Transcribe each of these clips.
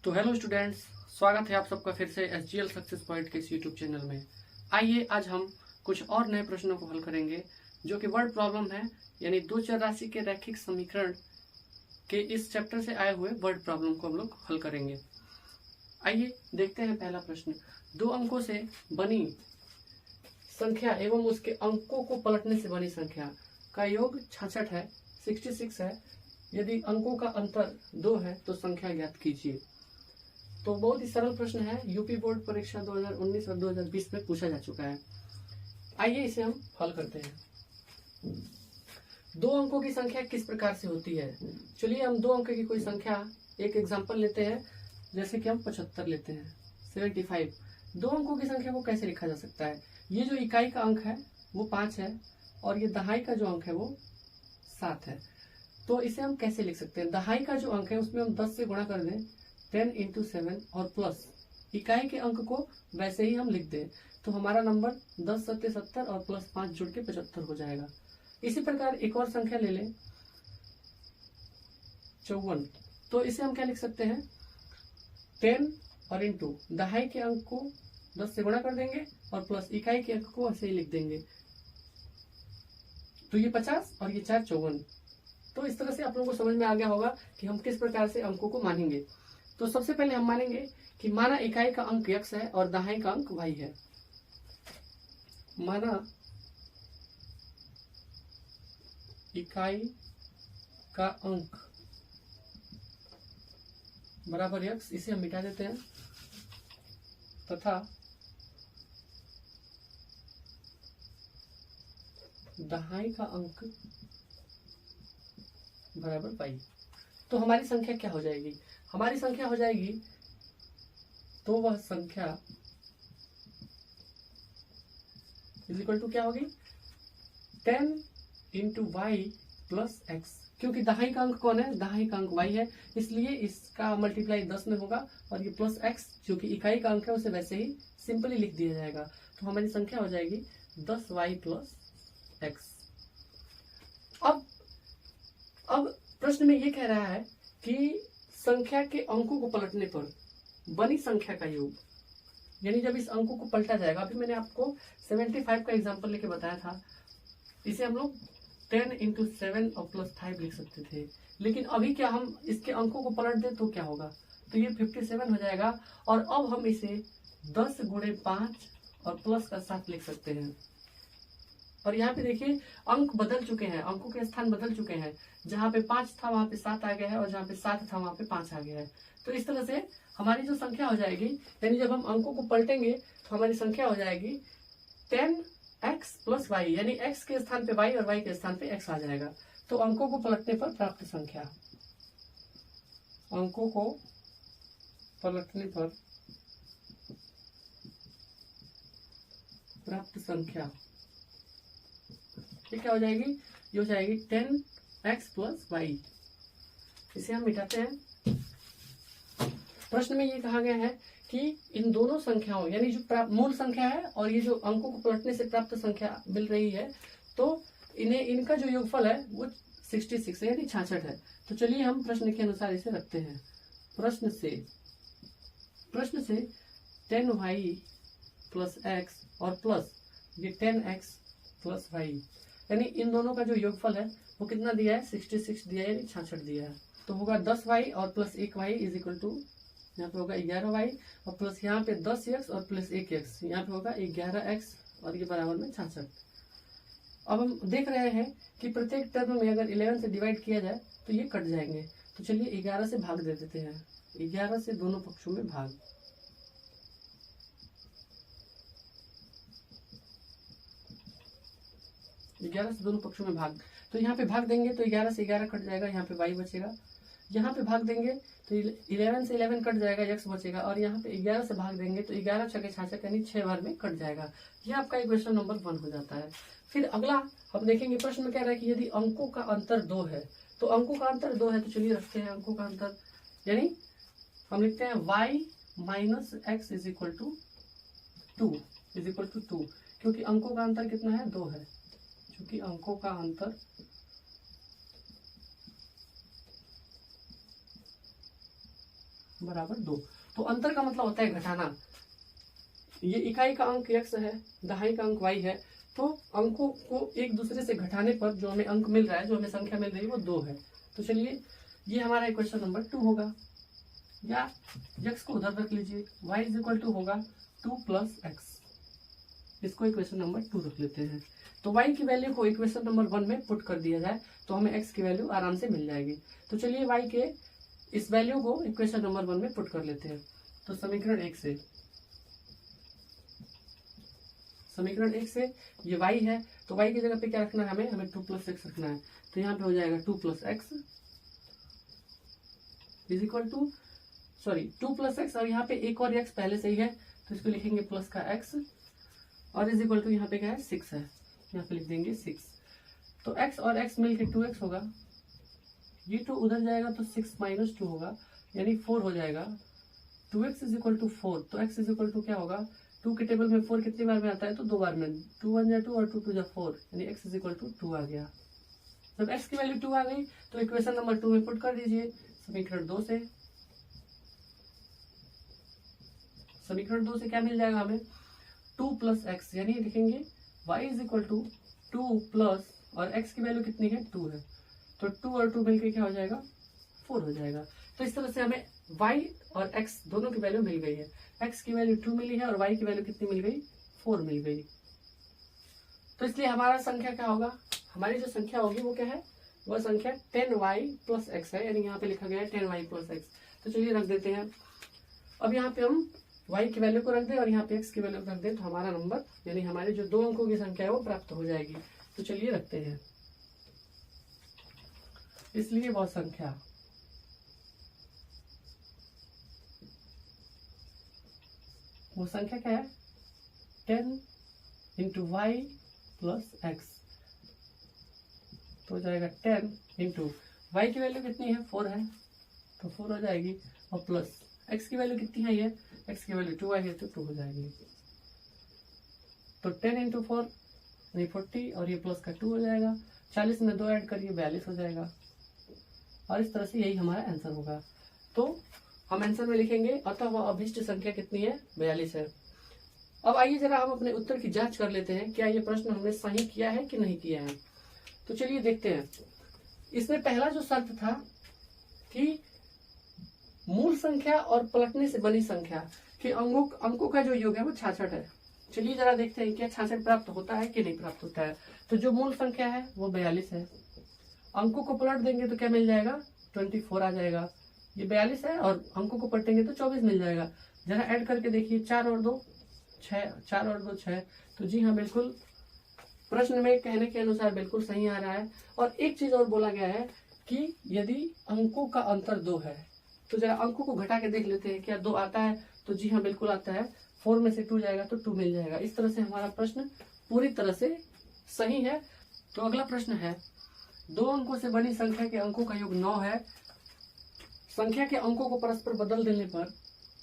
तो hello students, स्वागत है आप सबका फिर से SGL सक्सेस पॉइंट के इस यूट्यूब चैनल में। आइए आज हम कुछ और नए प्रश्नों को हल करेंगे जो कि वर्ड प्रॉब्लम है, यानी दो चर राशि के रैखिक समीकरण के इस चैप्टर से आए हुए वर्ड प्रॉब्लम को हम लोग हल करेंगे। आइए देखते हैं पहला प्रश्न। दो अंकों से बनी संख्या एवं उसके अंकों को पलटने से बनी संख्या का योग 66 है, 66 है। यदि अंकों का अंतर 2 है तो संख्या ज्ञात कीजिए। तो बहुत ही सरल प्रश्न है, यूपी बोर्ड परीक्षा 2019 और 2020 में पूछा जा चुका है। आइए इसे हम हल करते हैं। दो अंकों की संख्या किस प्रकार से होती है? चलिए हम दो अंक की कोई संख्या एक एग्जांपल लेते हैं, जैसे कि हम 75 लेते हैं, 75। दो अंकों की संख्या को कैसे लिखा जा सकता है? ये जो इकाई का अंक है वो 5 है और ये दहाई का जो अंक है वो 7 है। तो इसे हम कैसे लिख सकते हैं? दहाई का जो अंक है उसमें हम 10 से गुणा कर दें, 10 × 7 और प्लस इकाई के अंक को वैसे ही हम लिख दें, तो हमारा नंबर 10 × 7 = 70 और प्लस 5 जुड़ के 75 हो जाएगा। इसी प्रकार एक और संख्या ले लें, 54। तो इसे हम क्या लिख सकते हैं? 10 और इंटू दहाई के अंक को 10 से गुणा कर देंगे और प्लस इकाई के अंक को ऐसे ही लिख देंगे, तो ये 50 और ये 4 54। तो इस तरह से आप लोगों को समझ में आ गया होगा कि हम किस प्रकार से अंकों को मानेंगे। तो सबसे पहले हम मानेंगे कि माना इकाई का अंक x है और दहाई का अंक y है। माना इकाई का अंक बराबर x, इसे हम मिटा देते हैं, तथा दहाई का अंक बराबर y। तो हमारी संख्या क्या हो जाएगी? हमारी संख्या हो जाएगी, तो वह संख्या इक्वल टू क्या होगी? 10 × y + x। क्योंकि दहाई का अंक कौन है? दहाई का अंक y है, इसलिए इसका मल्टीप्लाई 10 में होगा और ये प्लस x जो कि इकाई का अंक है उसे वैसे ही सिंपली लिख दिया जाएगा। तो हमारी संख्या हो जाएगी 10y + x। अब प्रश्न में ये कह रहा है कि संख्या के अंकों को पलटने पर बनी संख्या का योग, यानी जब इस अंकों को पलटा जाएगा। अभी मैंने आपको 75 का एग्जांपल लेके बताया था, इसे हम लोग 10 × 7 और +5 लिख सकते थे, लेकिन अभी क्या हम इसके अंकों को पलट दें तो क्या होगा? तो ये 57 हो जाएगा और अब हम इसे 10 × 5 और प्लस का 7 लिख सकते हैं। और यहाँ पे देखिए अंक बदल चुके हैं, अंकों के स्थान बदल चुके हैं। जहाँ पे 5 था वहां पे 7 आ गया है और जहाँ पे 7 था वहां पे 5 आ गया है। तो इस तरह से हमारी जो संख्या हो जाएगी, यानी जब हम अंकों को पलटेंगे तो हमारी संख्या हो जाएगी 10x + y, यानी x के स्थान पे y और y के स्थान पे x आ जाएगा। तो अंकों को पलटने पर प्राप्त संख्या, अंकों को पलटने पर प्राप्त संख्या ये क्या हो जाएगी? ये हो जाएगी 10x + y। इसे हम मिटाते हैं। प्रश्न में ये कहा गया है कि इन दोनों संख्याओं, यानी जो मूल संख्या है और ये जो अंकों को पलटने से प्राप्त संख्या मिल रही है, तो इनका जो योगफल है वो 66 है, यानी 66 है। तो चलिए हम प्रश्न के अनुसार इसे रखते हैं। प्रश्न से 10y + x और प्लस ये 10x + y, यानी इन दोनों का जो योगफल है वो कितना दिया है? 66 दिया है, यानी 66 दिया है। तो होगा 10y और प्लस 1y = यहाँ पे होगा 11y और प्लस यहाँ पे 10x और प्लस 1x, यहाँ पे होगा 11x और ये बराबर में 66। अब हम देख रहे हैं कि प्रत्येक टर्म में अगर 11 से डिवाइड किया जाए तो ये कट जाएंगे। तो चलिए 11 से भाग दे देते हैं, 11 से दोनों पक्षों में भाग। तो यहाँ पे भाग देंगे तो 11 से 11 कट जाएगा, यहाँ पे y बचेगा। यहाँ पे भाग देंगे तो 11 से 11 कट जाएगा, x बचेगा। और यहाँ पे 11 से भाग देंगे तो 11 × 6 = 66, यानी 6 बार में कट जाएगा। यह आपका इक्वेशन नंबर 1 हो जाता है। फिर अगला हम देखेंगे, प्रश्न में कह रहा है कि यदि अंकों का अंतर 2 है, तो अंकों का अंतर 2 है तो चलिए रखते हैं अंकों का अंतर, यानी हम लिखते हैं y - x = 2, क्योंकि अंकों का अंतर कितना है? 2 है। क्योंकि अंकों का अंतर बराबर 2। तो अंतर का मतलब होता है घटाना। ये इकाई का अंक x है, दहाई का अंक y है, तो अंकों को एक दूसरे से घटाने पर जो हमें अंक मिल रहा है, जो हमें संख्या मिल रही है वो 2 है। तो चलिए ये हमारा इक्वेशन नंबर 2 होगा, या x को उधर रख लीजिए, y इज इक्वल टू होगा 2 प्लस x, इसको इक्वेशन नंबर 2 रख लेते हैं। तो y की वैल्यू को इक्वेशन नंबर 1 में पुट कर दिया जाए तो हमें x की वैल्यू आराम से मिल जाएगी। तो चलिए y के इस वैल्यू को इक्वेशन नंबर 1 में पुट कर लेते हैं। तो समीकरण 1 से ये y है, तो y की जगह पे क्या रखना है हमें 2 प्लस x रखना है। तो यहाँ पे हो जाएगा 2 plus x is equal to 2 plus x, और यहाँ पे एक और x पहले से ही है तो इसको लिखेंगे प्लस का x, और इज इक्वल टू यहाँ पे क्या है 6 है, यहाँ पे लिख देंगे 6। तो x और x मिलके 2x होगा, ये 2 उधर जाएगा तो 6 माइनस 2 होगा, यानी 4 हो जाएगा। 2x इज इक्वल टू 4, तो x इज इक्वल टू क्या होगा, 2 के टेबल में 4 कितनी बार में आता है, तो 2 बार में, 2 1 जा 2 और 2 2 जा 4, यानी x इज इक्वल टू 2 आ गया। जब x की वैल्यू 2 आ गई तो इक्वेशन नंबर 2 में पुट कर दीजिए समीकरण 2 से। समीकरण 2 से क्या मिल जाएगा हमें 2 प्लस x, यानी लिखेंगे y is equal to 2 plus, और x की वैल्यू कितनी है 2 है, तो 2 और 2 मिलकर क्या हो जाएगा 4 हो जाएगा। तो इस तरह से हमें y और x दोनों की वैल्यू मिल गई है, x की वैल्यू 2 मिली है और y की वैल्यू कितनी मिल गई 4 मिल गई। तो इसलिए हमारा संख्या क्या होगा, हमारी जो संख्या होगी वो क्या है, वह संख्या 10y प्लस x है, यानी यहाँ पे लिखा गया है 10y प्लस x। तो चलिए रख देते हैं। अब यहाँ पे हम y की वैल्यू को रख दें और यहाँ पे x की वैल्यू को रख दें, तो हमारा नंबर यानी हमारे जो 2 अंकों की संख्या है वो प्राप्त हो जाएगी। तो चलिए रखते हैं, इसलिए वह संख्या क्या है 10 इंटू वाई प्लस एक्स, तो हो जाएगा 10 इंटू वाई की वैल्यू कितनी है 4 है, तो 4 हो जाएगी, और प्लस एक्स की वैल्यू कितनी है, ये एक्स की वैल्यू 2 आई है तो 2 हो जाएगी। तो 10 इंटू 4 यानी 40, और ये प्लस का 2 हो जाएगा, 40 में 2 ऐड करिए 42 हो जाएगा, और इस तरह से यही हमारा आंसर होगा। तो हम आंसर में लिखेंगे अतः वह अभिष्ट संख्या कितनी है 42 है। अब आइए जरा हम अपने उत्तर की जांच कर लेते हैं, क्या ये प्रश्न हमने सही किया है कि नहीं किया है। तो चलिए देखते हैं। इसमें पहला जो शर्त था कि मूल संख्या और पलटने से बनी संख्या के अंकों का जो योग है वो 66 है। चलिए जरा देखते हैं क्या 66 प्राप्त होता है कि नहीं प्राप्त होता है। तो जो मूल संख्या है वो 42 है, अंकों को पलट देंगे तो क्या मिल जाएगा 24 आ जाएगा। ये 42 है और अंकों को पलटेंगे तो 24 मिल जाएगा। जरा ऐड करके देखिए 4 और 2 6, 4 और 2 6। तो जी हाँ बिल्कुल प्रश्न में कहने के अनुसार बिल्कुल सही आ रहा है। और एक चीज और बोला गया है कि यदि अंकों का अंतर 2 है, तो जरा अंकों को घटा के देख लेते हैं क्या 2 आता है। तो जी हाँ बिल्कुल आता है, 4 में से 2 जाएगा तो 2 मिल जाएगा। इस तरह से हमारा प्रश्न पूरी तरह से सही है। तो अगला प्रश्न है, 2 अंकों से बनी संख्या के अंकों का योग 9 है। संख्या के अंकों को परस्पर बदल देने पर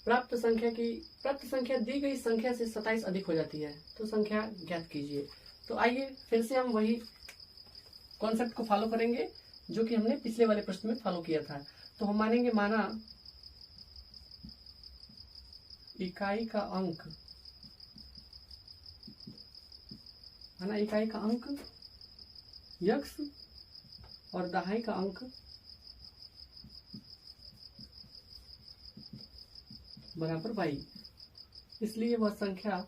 प्राप्त संख्या दी गई संख्या से 27 अधिक हो जाती है। तो संख्या ज्ञात कीजिए। तो आइए फिर से हम वही कॉन्सेप्ट को फॉलो करेंगे जो कि हमने पिछले वाले प्रश्न में फॉलो किया था। तो हम मानेंगे माना इकाई का अंक x और दहाई का अंक बराबर y, इसलिए वह संख्या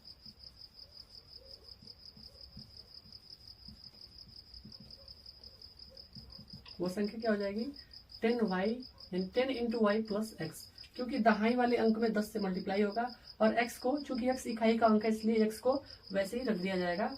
क्या हो जाएगी 10y यानी 10 इंटू वाई प्लस एक्स, क्योंकि दहाई वाले अंक में 10 से मल्टीप्लाई होगा और x को चूंकि x इकाई का अंक है इसलिए x को वैसे ही रख दिया जाएगा,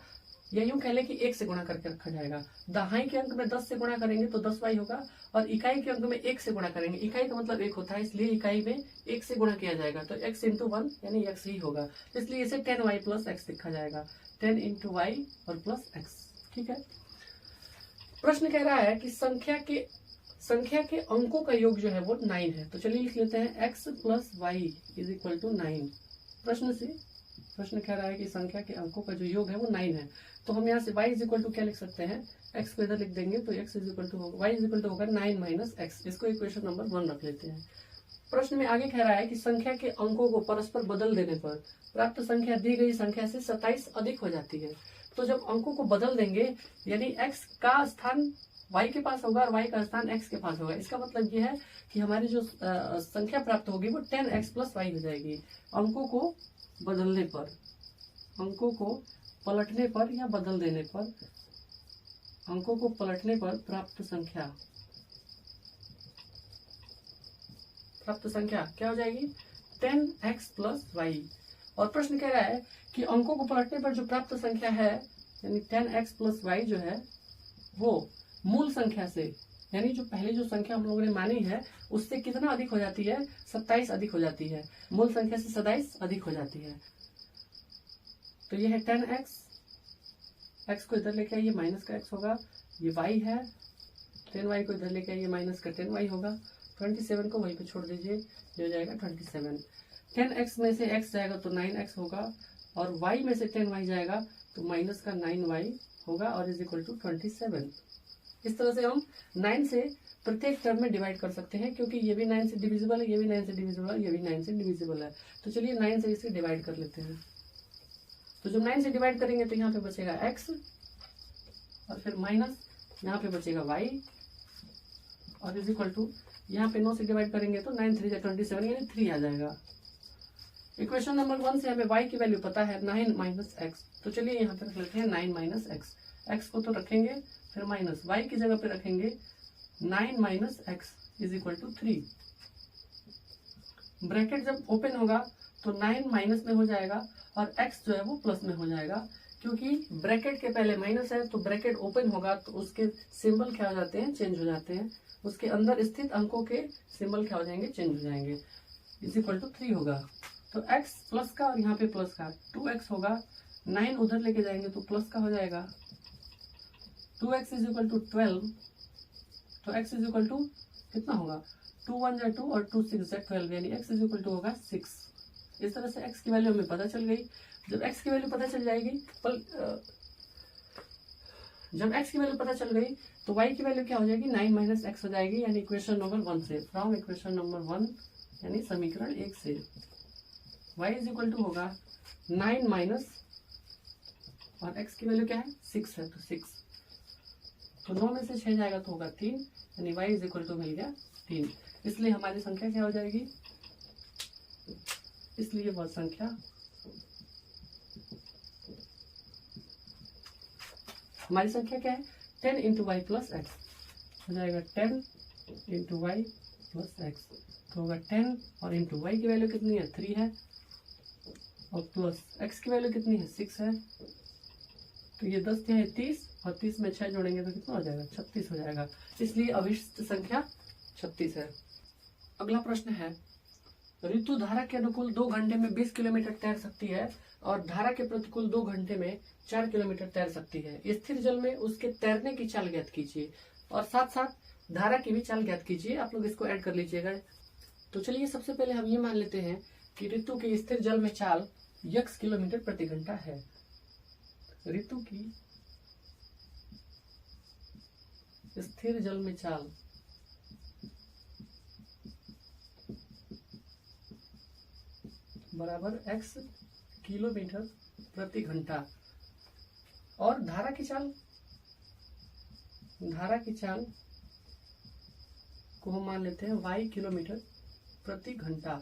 या यूं कह ले कि 1 से गुणा करके रखा जाएगा। दहाई के अंक में 10 से गुणा करेंगे तो 10y होगा और इकाई के अंक में 1 से गुणा करेंगे, इकाई का मतलब 1 होता है इसलिए इकाई में 1 से गुणा किया जाएगा तो x इंटू 1 यानी x ही होगा, इसलिए इसे 10y प्लस एक्स लिखा जाएगा, 10 इंटू वाई और प्लस एक्स। ठीक है। प्रश्न कह रहा है कि संख्या के अंकों का योग जो है वो 9 है। तो चलिए लिख लेते हैं x plus y is equal to 9। प्रश्न कह रहा है कि संख्या के अंकों का जो योग है वो 9 है। तो हम यहाँ से y इज इक्वल टू क्या लिख सकते हैं, x को इधर लिख देंगे तो x इज इक्वल टू होगा y इज इक्वल टू होगा 9 माइनस एक्स। इसको इक्वेशन नंबर 1 रख लेते हैं। प्रश्न में आगे कह रहा है कि संख्या के अंकों को परस्पर बदल देने पर प्राप्त संख्या दी गई संख्या से 27 अधिक हो जाती है। तो जब अंकों को बदल देंगे यानी x का स्थान y के पास होगा और y का स्थान x के पास होगा, इसका मतलब ये है कि हमारी जो संख्या प्राप्त होगी वो 10x प्लस y हो जाएगी। अंकों को बदलने पर, अंकों को पलटने पर या बदल देने पर, अंकों को पलटने पर प्राप्त संख्या क्या हो जाएगी? 10x plus y। और प्रश्न कह रहा है कि अंकों को पलटने पर जो प्राप्त संख्या है यानी 10x प्लस y जो है वो मूल संख्या से, यानी जो पहले जो संख्या हम लोगों ने मानी है उससे कितना अधिक हो जाती है? 27 अधिक हो जाती है। मूल संख्या से 27 अधिक हो जाती है। तो ये है 10x, x को इधर लेके आइए माइनस का x होगा, ये y है, 10y को इधर लेके आइए माइनस का 10y होगा, 27 को वहीं पे छोड़ दीजिए, ये हो जाएगा 27। 10x में से x जाएगा तो 9x होगा और y में से 10y जाएगा तो माइनस का 9y होगा और इज इक्वल टू 27। इस तरह से हम 9 से प्रत्येक टर्म में डिवाइड कर सकते हैं, क्योंकि ये भी 9 से डिविजिबल है, ये भी 9 से डिविजिबल है, ये भी 9 से डिविजिबल है। तो चलिए 9 से इसे डिवाइड कर लेते हैं। तो जब 9 से डिवाइड करेंगे तो यहाँ पे बचेगा x और फिर माइनस यहाँ पे बचेगा y और इज इक्वल टू यहाँ पे 9 से डिवाइड करेंगे तो 9 3 27 यानी 3 आ जाएगा। इक्वेशन नंबर 1 से हमें y की वैल्यू पता है 9 माइनस एक्स। तो चलिए यहाँ पे रख लेते हैं 9 माइनस एक्स। एक्स को तो रखेंगे, फिर माइनस y की जगह पे रखेंगे 9 minus x is equal to 3। Bracket जब ओपन होगा तो 9 माइनस में हो जाएगा और x जो है वो प्लस में हो जाएगा, क्योंकि ब्रैकेट के पहले माइनस है तो ब्रैकेट ओपन होगा तो उसके सिंबल क्या हो जाते हैं? चेंज हो जाते हैं। उसके अंदर स्थित अंकों के सिंबल क्या हो जाएंगे? चेंज हो जाएंगे। इज इक्वल टू 3 होगा। तो x प्लस का और यहाँ पे प्लस का 2x होगा, 9 उधर लेके जाएंगे तो प्लस का हो जाएगा। 2x इज इक्वल टू 12, तो x इज इक्वल टू कितना होगा? 2 1 जा 2 और 2 6 जा 12 यानी x इज इक्वल टू होगा 6। इस तरह से x की वैल्यू हमें पता चल गई। जब x की वैल्यू पता चल जाएगी जब x की वैल्यू पता चल गई तो y की वैल्यू क्या हो जाएगी? 9 माइनस एक्स हो जाएगी। यानी इक्वेशन नंबर 1 से, फ्रॉम इक्वेशन नंबर 1 यानी समीकरण 1 से y इज इक्वल टू होगा 9 माइनस और x की वैल्यू क्या है? 6 है तो 6, तो 9 में से 6 जाएगा तो होगा 3 यानी y इज इक्वल टू मिल गया 3। इसलिए हमारी संख्या क्या हो जाएगी? इसलिए वह संख्या हमारी संख्या क्या है? 10 इंटू वाई प्लस एक्स हो जाएगा 10 इंटू वाई प्लस एक्स, तो होगा 10 और इंटू वाई की वैल्यू कितनी है? 3 है और प्लस एक्स की वैल्यू कितनी है? 6 है। तो ये 10 है 30 और 30 में 6 जोड़ेंगे तो कितना हो जाएगा? 36 हो जाएगा। इसलिए अभिष्ट संख्या 36 है। अगला प्रश्न है, ऋतु धारा के अनुकूल 2 घंटे में 20 किलोमीटर तैर सकती है और धारा के प्रतिकूल 2 घंटे में 4 किलोमीटर तैर सकती है। स्थिर जल में उसके तैरने की चाल ज्ञात कीजिए और साथ साथ धारा की भी चाल ज्ञात कीजिए। आप लोग इसको ऐड कर लीजिएगा। तो चलिए सबसे पहले हम ये मान लेते हैं कि ऋतु की स्थिर जल में चाल x किलोमीटर प्रति घंटा है। ऋतु की स्थिर जल में चाल बराबर x किलोमीटर प्रति घंटा और धारा की चाल को हम मान लेते हैं y किलोमीटर प्रति घंटा।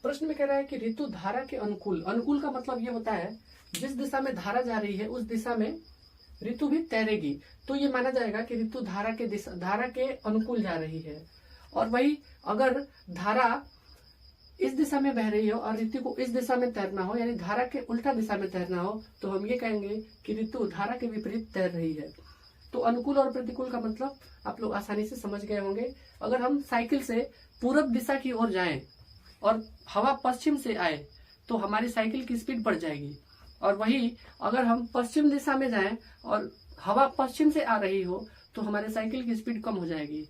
प्रश्न में कह रहा है कि ऋतु धारा के अनुकूल, अनुकूल का मतलब ये होता है जिस दिशा में धारा जा रही है उस दिशा में ऋतु भी तैरेगी। तो ये माना जाएगा कि ऋतु धारा के अनुकूल जा रही है। और वही अगर धारा इस दिशा में बह रही हो और ऋतु को इस दिशा में तैरना हो, यानी धारा के उल्टा दिशा में तैरना हो, तो हम ये कहेंगे कि ऋतु धारा के विपरीत तैर रही है। तो अनुकूल और प्रतिकूल का मतलब आप लोग आसानी से समझ गए होंगे। अगर हम साइकिल से पूरब दिशा की ओर जाएं और हवा पश्चिम से आए तो हमारी साइकिल की स्पीड बढ़ जाएगी, और वही अगर हम पश्चिम दिशा में जाएं और हवा पश्चिम से आ रही हो तो हमारे साइकिल की स्पीड कम हो जाएगी।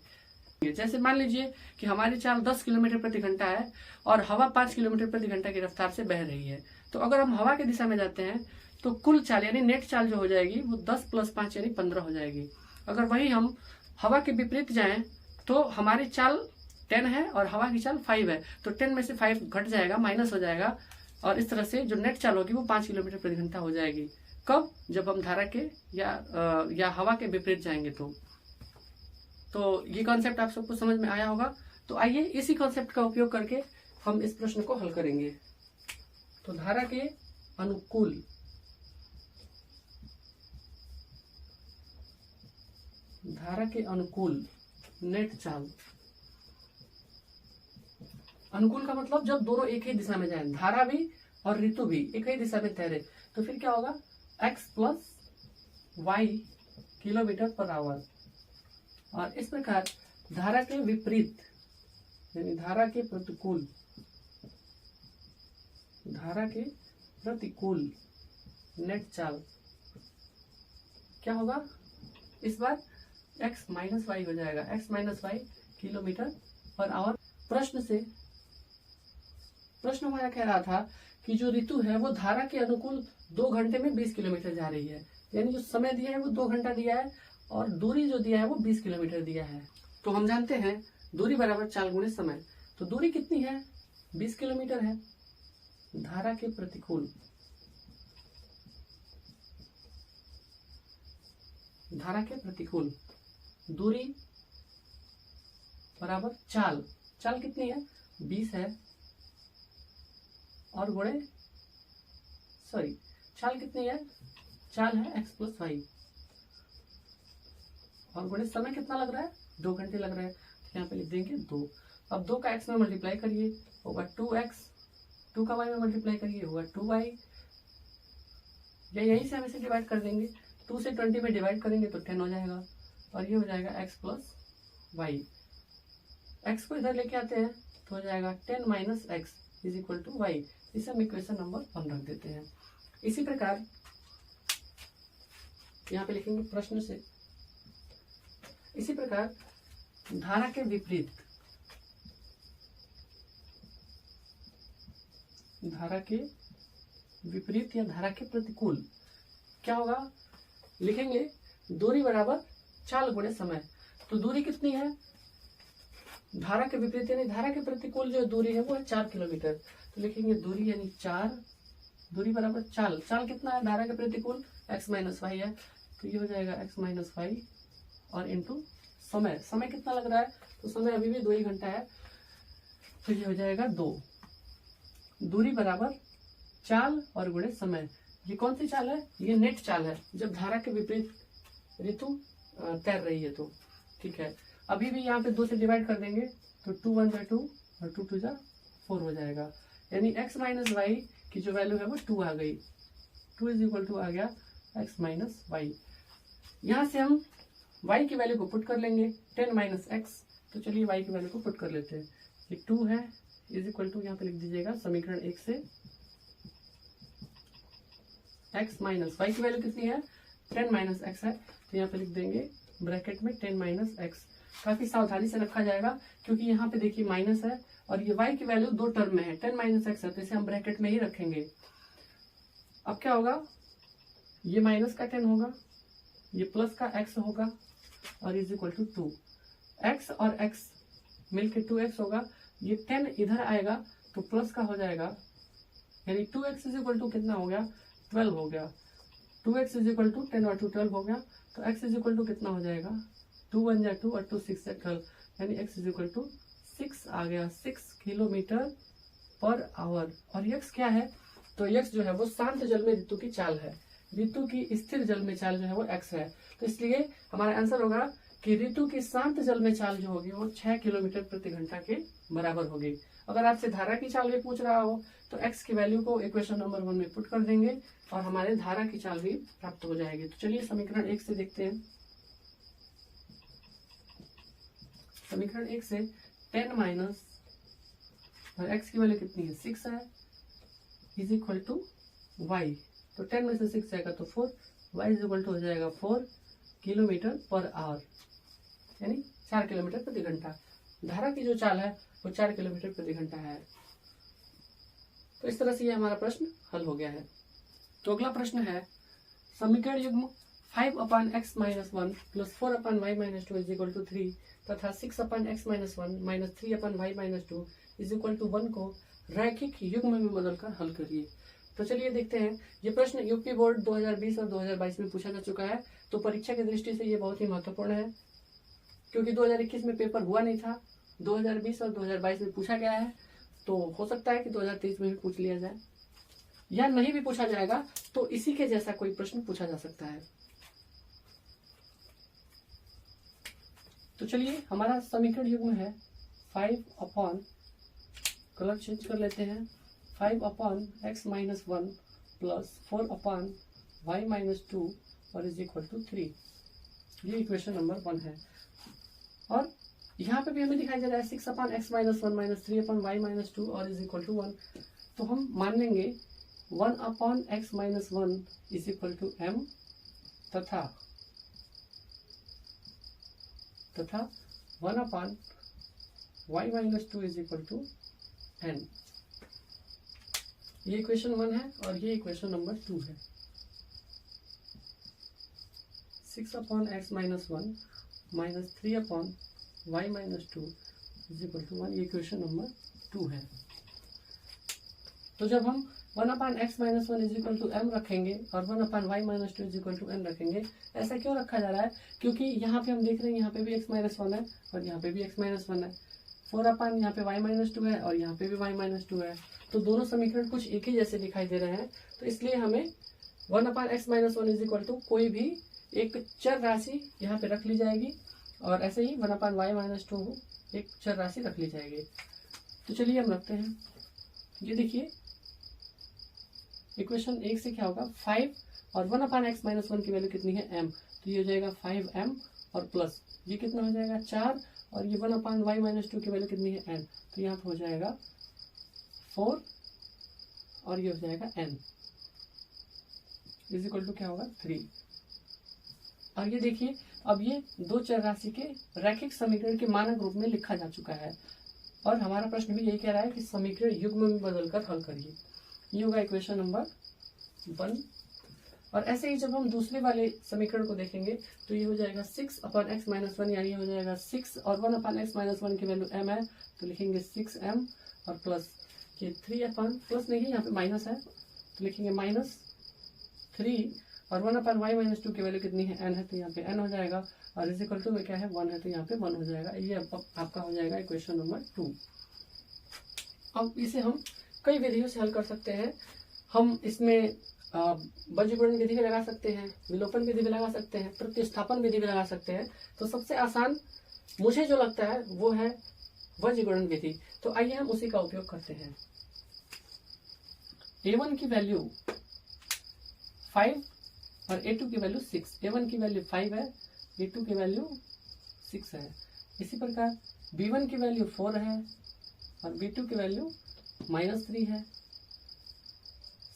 जैसे मान लीजिए कि हमारी चाल 10 किलोमीटर प्रति घंटा है और हवा 5 किलोमीटर प्रति घंटा की रफ्तार से बह रही है। तो अगर हम हवा की दिशा में जाते हैं तो कुल चाल यानी नेट चाल जो हो जाएगी वो 10 + 5 यानी 15 हो जाएगी। अगर वही हम हवा के विपरीत जाएं तो हमारी चाल 10 है और हवा की चाल 5 है, तो 10 में से 5 घट जाएगा, माइनस हो जाएगा, और इस तरह से जो नेट चाल होगी वो 5 किलोमीटर प्रति घंटा हो जाएगी। कब? जब हम धारा के या हवा के विपरीत जाएंगे तो ये कॉन्सेप्ट आप सबको समझ में आया होगा। तो आइए इसी कॉन्सेप्ट का उपयोग करके हम इस प्रश्न को हल करेंगे। तो धारा के अनुकूल नेट चाल। अनुकूल का मतलब जब दोनों एक ही दिशा में जाएं, धारा भी और ऋतु भी एक ही दिशा में तैरे, तो फिर क्या होगा? x plus y kilometre per hour. और इस प्रकार धारा के विपरीत यानी धारा के प्रतिकूल नेट चाल क्या होगा? इस बार x माइनस वाई हो जाएगा, x minus y kilometre per hour. प्रश्न हमारा कह रहा था कि जो ऋतु है वो धारा के अनुकूल 2 घंटे में 20 किलोमीटर जा रही है, यानी जो समय दिया है वो 2 घंटा दिया है और दूरी जो दिया है वो 20 किलोमीटर दिया है। तो हम जानते हैं दूरी बराबर चाल गुणे समय। तो दूरी कितनी है? 20 किलोमीटर है। धारा के प्रतिकूल दूरी बराबर चाल कितनी है? 20 है और गुणे चाल कितनी है? चाल है x प्लस वाई और गुणे समय कितना लग रहा है? 2 घंटे लग रहा है, तो यहाँ पे लिख देंगे 2। अब 2 का x में मल्टीप्लाई करिए, होगा 2x, 2 का y में मल्टीप्लाई करिए, होगा 2y, या यहीं से हम इसे डिवाइड कर देंगे। 2 से 20 में डिवाइड करेंगे तो 10 हो जाएगा और ये हो जाएगा x प्लस वाई। x को इधर लेके आते हैं तो हो जाएगा 10 minus x is equal to y. इसे हम इक्वेशन नंबर 1 रख देते हैं। इसी प्रकार यहाँ पे लिखेंगे प्रश्न से, इसी प्रकार धारा के विपरीत या धारा के प्रतिकूल क्या होगा? लिखेंगे दूरी बराबर चाल गुणे समय। तो दूरी कितनी है? धारा के विपरीत यानी धारा के प्रतिकूल जो दूरी है वो है 4 किलोमीटर। तो लिखेंगे दूरी यानी 4, दूरी बराबर चाल कितना है? धारा के प्रतिकूल x माइनस वाई है, तो ये हो जाएगा x माइनस वाई और इंटू समय कितना लग रहा है? तो समय अभी भी 2 ही घंटा है, तो ये हो जाएगा 2। दूरी बराबर चाल और गुणे समय। ये कौन सी चाल है? ये नेट चाल है, जब धारा के विपरीत ऋतु तैर रही है तो ठीक है। अभी भी यहाँ पे 2 से डिवाइड कर देंगे तो 2 1 जा 2 और 2 2 जा 4 हो जाएगा, यानी x माइनस वाई की जो वैल्यू है वो 2 आ गई। 2 इज इक्वल टू आ गया x माइनस वाई। यहाँ से हम y की वैल्यू को पुट कर लेंगे 10 माइनस एक्स। तो चलिए y की वैल्यू को पुट कर लेते हैं। ये 2 है इज इक्वल टू, यहाँ पे लिख दीजिएगा समीकरण 1 से x माइनस वाई की वैल्यू कितनी है? 10 माइनस एक्स है, तो यहाँ पे लिख देंगे ब्रैकेट में 10 माइनस एक्स। काफी सावधानी से रखा जाएगा क्योंकि यहाँ पे देखिए माइनस है और ये y की वैल्यू 2 टर्म में है, 10 माइनस एक्स है, तो इसे हम ब्रैकेट में ही रखेंगे। अब क्या होगा? ये माइनस का 10 होगा, ये प्लस का x होगा और इज इक्वल टू 2। x और x मिलके 2x होगा, ये 10 इधर आएगा तो प्लस का हो जाएगा, यानी 2x इज इक्वल टू कितना हो गया? 12 हो गया। 2x इज इक्वल टू 10 और 2 12 हो गया, तो x इज इक्वल टू कितना हो जाएगा? 2 1 जा 2 और 2 6 जा 12, यानी x इज इक्वल टू 6 आ गया, 6 किलोमीटर पर आवर। और x क्या है? तो x जो है वो शांत जल में ऋतु की चाल है, ऋतु की स्थिर जल में चाल जो है वो x है। तो इसलिए हमारा आंसर होगा कि ऋतु की शांत जल में चाल जो होगी वो 6 किलोमीटर प्रति घंटा के बराबर होगी। अगर आपसे धारा की चाल भी पूछ रहा हो तो x की वैल्यू को इक्वेशन नंबर 1 में पुट कर देंगे और हमारे धारा की चाल भी प्राप्त हो जाएगी। तो चलिए समीकरण 1 से देखते हैं। समीकरण 1 से 10 माइनस और x की वैल्यू कितनी है? 6 है, इज इक्वल टू y। तो 10 में से 6 जाएगा तो 4, y इज इक्वल टू हो जाएगा 4 किलोमीटर पर आवर, यानी 4 किलोमीटर प्रति घंटा। धारा की जो चाल है वो 4 किलोमीटर प्रति घंटा है। तो इस तरह से ये हमारा प्रश्न हल हो गया है। तो अगला प्रश्न है, समीकरण युग्म 5/x - 1 + 4/y - 2 = 3 तथा 6/x-1 minus 3/y-2 is equal to 1 को रैखिक युग्म में बदलकर हल करिए। तो चलिए देखते हैं। ये प्रश्न यूपी बोर्ड 2020 और 2022 में पूछा जा चुका है, तो परीक्षा की दृष्टि से ये बहुत ही महत्वपूर्ण है, क्योंकि 2021 में पेपर हुआ नहीं था, 2020 और 2022 में पूछा गया है, तो हो सकता है कि 2023 में भी पूछ लिया जाए, या नहीं भी पूछा जाएगा तो इसी के जैसा कोई प्रश्न पूछा जा सकता है। तो चलिए, हमारा समीकरण युग्म है 5 कलर चेंज कर लेते हैं, 5/x-1 प्लस 4/y-2 और इज इक्वल टू 3। ये इक्वेशन नंबर 1 है। और यहाँ पे भी हमें दिखाई दे रहा है 6/x-1 माइनस 3/y-2 और इज इक्वल टू 1। तो हम मान लेंगे 1/x-1 is equal to m तथा 1/y-2 is equal to n। ये इक्वेशन 1 है और ये इक्वेशन नंबर 2 है। 6/x-1 minus 3/y-2 is equal to 1, ये इक्वेशन नंबर 2 है। तो जब हम 1/x-1 is equal to m रखेंगे और 1/y-2 is equal to n रखेंगे, ऐसा क्यों रखा जा रहा है? क्योंकि यहाँ पे हम देख रहे हैं यहाँ पे भी x-1 है और यहाँ पे भी x-1 है, 4 यहाँ पे y-2 है और यहाँ पे भी y-2 है, तो दोनों समीकरण कुछ एक ही जैसे दिखाई दे रहे हैं। तो इसलिए हमें 1/x-1 इज इक्वल टू कोई भी एक चर राशि यहाँ पे रख ली जाएगी और ऐसे ही 1/y-2 एक चर राशि रख ली जाएगी। तो चलिए हम रखते हैं। ये देखिए, इक्वेशन 1 से क्या होगा, 5 और 1/x-1 की वैल्यू कितनी है, m, तो ये हो जाएगा 5m और प्लस ये कितना हो जाएगा 4 और ये 1/y-2 की वैल्यू कितनी है n, तो यहाँ पे हो जाएगा 4 और ये हो जाएगा n इज इक्वल टू क्या होगा 3। और ये देखिए, अब ये दो चर राशि के रैखिक समीकरण के मानक रूप में लिखा जा चुका है और हमारा प्रश्न भी यही कह रहा है कि समीकरण युग्म में बदलकर हल करिए। ये होगा इक्वेशन नंबर 1। और ऐसे ही जब हम दूसरे वाले समीकरण को देखेंगे तो ये हो जाएगा 6/x-1, यानी हो जाएगा 6 और 1/x-1 की वैल्यू m है, तो लिखेंगे 6m और प्लस ये 3 प्लस नहीं, यहाँ पे माइनस है तो लिखेंगे -3 और 1/y-2 की वैल्यू कितनी है n है, तो यहाँ पे n हो जाएगा और इज इक्वल टू में क्या है 1 है, तो यहाँ पे 1 हो जाएगा। ये आपका हो जाएगा इक्वेशन नंबर 2। अब इसे हम कई विधियों से हल कर सकते हैं। हम इसमें बीजगणित विधि भी लगा सकते हैं, विलोपन विधि भी लगा सकते हैं, प्रतिस्थापन विधि भी लगा सकते हैं। तो सबसे आसान मुझे जो लगता है वो है बीजगणित विधि। तो आइए हम उसी का उपयोग करते हैं। a1 की वैल्यू 5 और a2 की वैल्यू 6। a1 की वैल्यू 5 है, a2 की वैल्यू 6 है। इसी प्रकार b1 की वैल्यू 4 है और b2 की वैल्यू -3 है।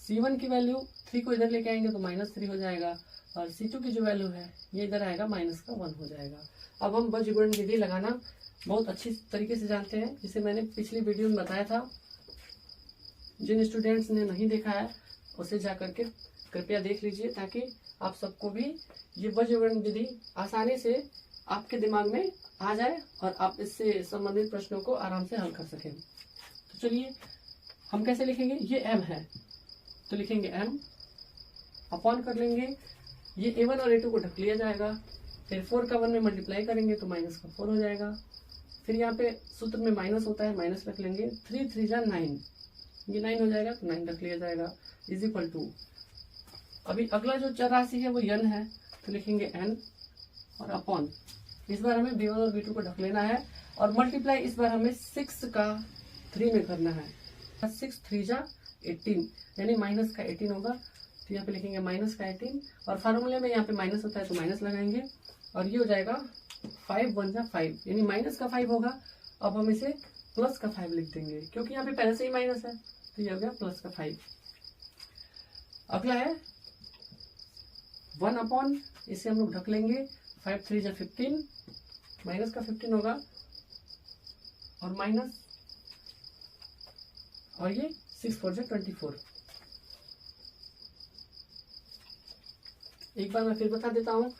c1 की वैल्यू 3 को इधर लेके आएंगे तो -3 हो जाएगा और c2 की जो वैल्यू है ये इधर आएगा -1 हो जाएगा। अब हम बीजगणित विधि लगाना बहुत अच्छी तरीके से जानते हैं, जिसे मैंने पिछली वीडियो में बताया था। जिन स्टूडेंट्स ने नहीं देखा है उसे जाकर के कृपया देख लीजिए, ताकि आप सबको भी ये बीजगणित विधि आसानी से आपके दिमाग में आ जाए और आप इससे संबंधित प्रश्नों को आराम से हल कर सकें। तो चलिए हम कैसे लिखेंगे, ये m है तो लिखेंगे m अपॉन कर लेंगे, ये a1 और a2 को ढक लिया जाएगा, फिर 4 का 1 में मल्टीप्लाई करेंगे तो -4 हो जाएगा। फिर यहाँ पे सूत्र में माइनस होता है, माइनस रख लेंगे, 3 3 जा 9, ये 9 हो जाएगा तो 9 रख लिया जाएगा इज इक्वल टू। अभी अगला जो चर राशि है वो n है तो लिखेंगे n और अपॉन, इस बार हमें b1 और b2 को ढक लेना है और मल्टीप्लाई इस बार हमें 6 का 3 में करना है। 6 3 जा 18, यानी माइनस का 18 होगा, तो यहाँ पे लिखेंगे माइनस का 18 और फार्मूले में यहाँ पे माइनस होता है तो माइनस लगाएंगे और ये हो जाएगा 5 1 जा 5, यानी माइनस का 5 होगा। अब हम इसे प्लस का 5 लिख देंगे, क्योंकि यहाँ पे पहले से ही माइनस है, तो ये हो गया प्लस का 5। अगला है 1 अपॉन, इसे हम लोग ढक लेंगे, 5 3 जा 15, माइनस का 15 होगा और माइनस, और ये 6 4 जा 24। एक बार मैं फिर बता देता हूँ,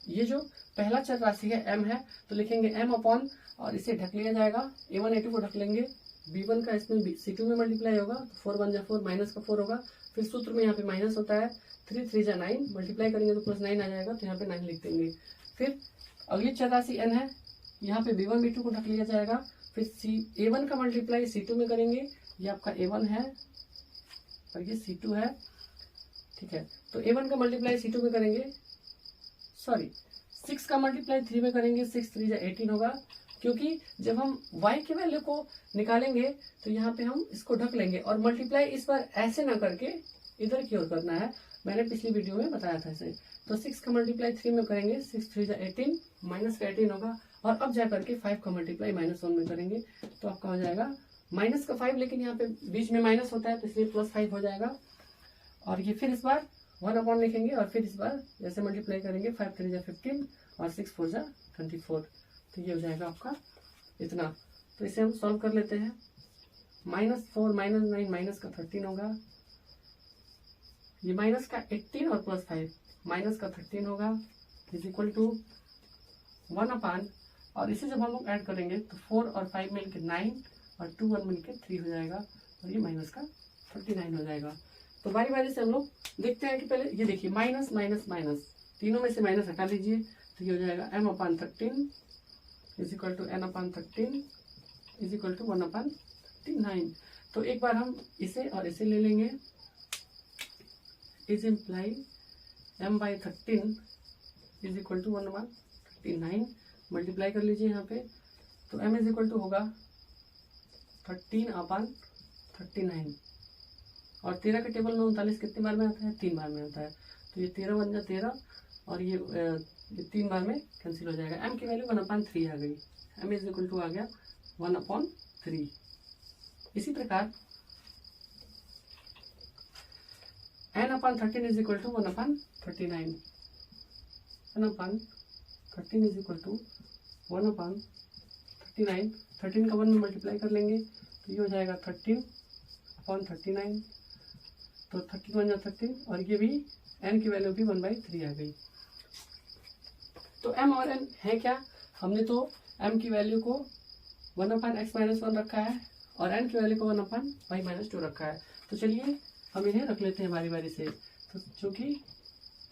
ये जो पहला चर राशि है m है, तो लिखेंगे m अपॉन, और इसे ढक लिया जाएगा, a1 a2 को ढक लेंगे, b1 का इसमें c2 में मल्टीप्लाई होगा, तो 4 1 जा 4 माइनस का 4 होगा, फिर सूत्र में यहाँ पे माइनस होता है, 3 3 जा 9, मल्टीप्लाई करेंगे तो प्लस 9 आ जाएगा, तो यहाँ पे 9 लिख देंगे। फिर अगली चर राशि n है, यहाँ पे b1 b2 को ढक लिया जाएगा, फिर a1 का मल्टीप्लाई c2 में करेंगे, ये आपका a1 है और ये c2 है, ठीक है। तो a1 का मल्टीप्लाई c2 में करेंगे, सॉरी 6 का मल्टीप्लाई 3 में करेंगे, 6 3 जा 18 होगा, क्योंकि जब हम y की वैल्यू को निकालेंगे तो यहाँ पे हम इसको ढक लेंगे, और मल्टीप्लाई इस बार ऐसे ना करके इधर की ओर करना है, मैंने पिछली वीडियो में बताया था इसे। तो 6 का मल्टीप्लाई 3 में करेंगे, 6 3 जा 18, माइनस का 18 होगा, और अब जा करके 5 का मल्टीप्लाई -1 में करेंगे, तो आपका हो जाएगा माइनस का 5, लेकिन यहाँ पे बीच में माइनस होता है तो इसलिए +5 हो जाएगा। और ये फिर इस बार 1 अपॉन लिखेंगे, और फिर इस बार जैसे मल्टीप्लाई करेंगे, 5 3 जा 15 और 6 4 जा 24, तो ये हो जाएगा आपका इतना। तो इसे हम सॉल्व कर लेते हैं। -4 -9 माइनस का 13 होगा, ये माइनस का 18 और +5 माइनस का 13 होगा, इज इक्वल टू 1 अपॉन, और इसे जब हम लोग ऐड करेंगे तो 4 और 5 मिलकर 9 और 2 1 मिलकर 3 हो जाएगा, और ये माइनस का 39 हो जाएगा। तो बारी बारी से हम लोग देखते हैं कि पहले ये देखिए माइनस माइनस माइनस, तीनों में से माइनस हटा लीजिए, तो ये हो जाएगा m/13 is equal to n/13 is equal to 1/39। तो एक बार हम इसे और इसे ले लेंगे, is imply m/13 is equal to 1/39, multiply कर लीजिए यहाँ पे, तो m इज इक्वल टू होगा 13/39, और 13 के टेबल में 39 कितने बार में आता है, 3 बार में आता है, तो ये 13 1 जा 13, और ये 3 बार में कैंसिल हो जाएगा। m की वैल्यू 1/3 आ गई, m इज इक्वल टू आ गया 1/3। इसी प्रकार n/13 is equal to 1/39, n/13 is equal to 1/39, 13 का 1 में मल्टीप्लाई कर लेंगे, तो ये हो जाएगा 13/39, तो 13 1 जा 13, और ये भी n की वैल्यू भी 1/3 आ गई। तो m और n है क्या, हमने तो m की वैल्यू को 1/x-1 रखा है, और n की वैल्यू को 1/y-2 रखा है। तो चलिए हम इन्हें रख लेते हैं बारी बारी से। तो चूंकि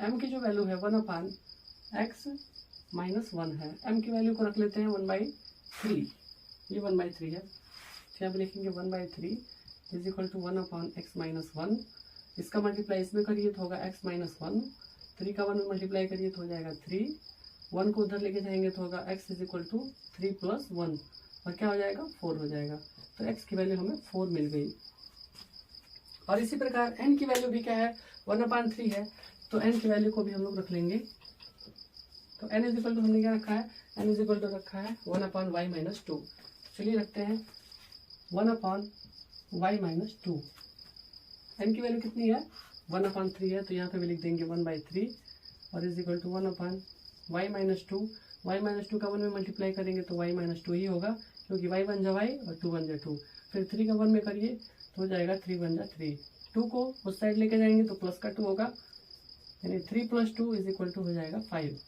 m की जो वैल्यू है 1/x-1 है, m की वैल्यू को रख लेते हैं 1/3, ये 1/3 है, फिर आप लिखेंगे 1/3 इज इक्वल टू 1/x-1, इसका मल्टीप्लाई इसमें करिए तो होगा x-1, 3 का 1 में मल्टीप्लाई करिए तो हो जाएगा 3, 1 को उधर लेके जाएंगे तो होगा x इज इक्वल टू 3 + 1, और क्या हो जाएगा 4 हो जाएगा। तो x की वैल्यू हमें 4 मिल गई। और इसी प्रकार n की वैल्यू भी क्या है, 1/3 है, तो n की वैल्यू को भी हम लोग रख लेंगे। तो n इज इक्वल टू हमने क्या रखा है, n इज इक्वल टू रखा है 1/y-2। चलिए रखते हैं 1/y-2। n की वैल्यू कितनी है, 1/3 है, तो यहाँ पे भी लिख देंगे 1/3, और is equal to 1/y-2। y-2 का 1 में मल्टीप्लाई करेंगे तो y-2 ही होगा, क्योंकि y 1 जा y और 2 1 जा 2। फिर 3 का 1 में करिए तो हो जाएगा 3 1 जा 3, 2 को उस साइड लेके जाएंगे तो प्लस का 2 होगा, यानी 3 + 2 इज इक्वल टू हो जाएगा 5।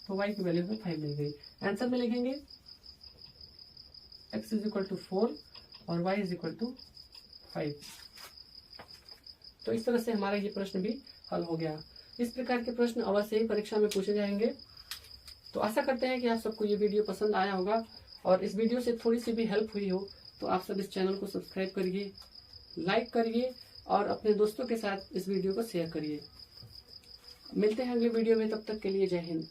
तो y की वैल्यू में 5 मिल गई। आंसर में लिखेंगे x इज इक्वल टू 4 और y इज इक्वल टू 5। तो इस तरह से हमारा ये प्रश्न भी हल हो गया। इस प्रकार के प्रश्न अवश्य ही परीक्षा में पूछे जाएंगे। तो आशा करते हैं कि आप सबको ये वीडियो पसंद आया होगा, और इस वीडियो से थोड़ी सी भी हेल्प हुई हो तो आप सब इस चैनल को सब्सक्राइब करिए, लाइक करिए, और अपने दोस्तों के साथ इस वीडियो को शेयर करिए। मिलते हैं अगले वीडियो में, तब तक के लिए जय हिंद।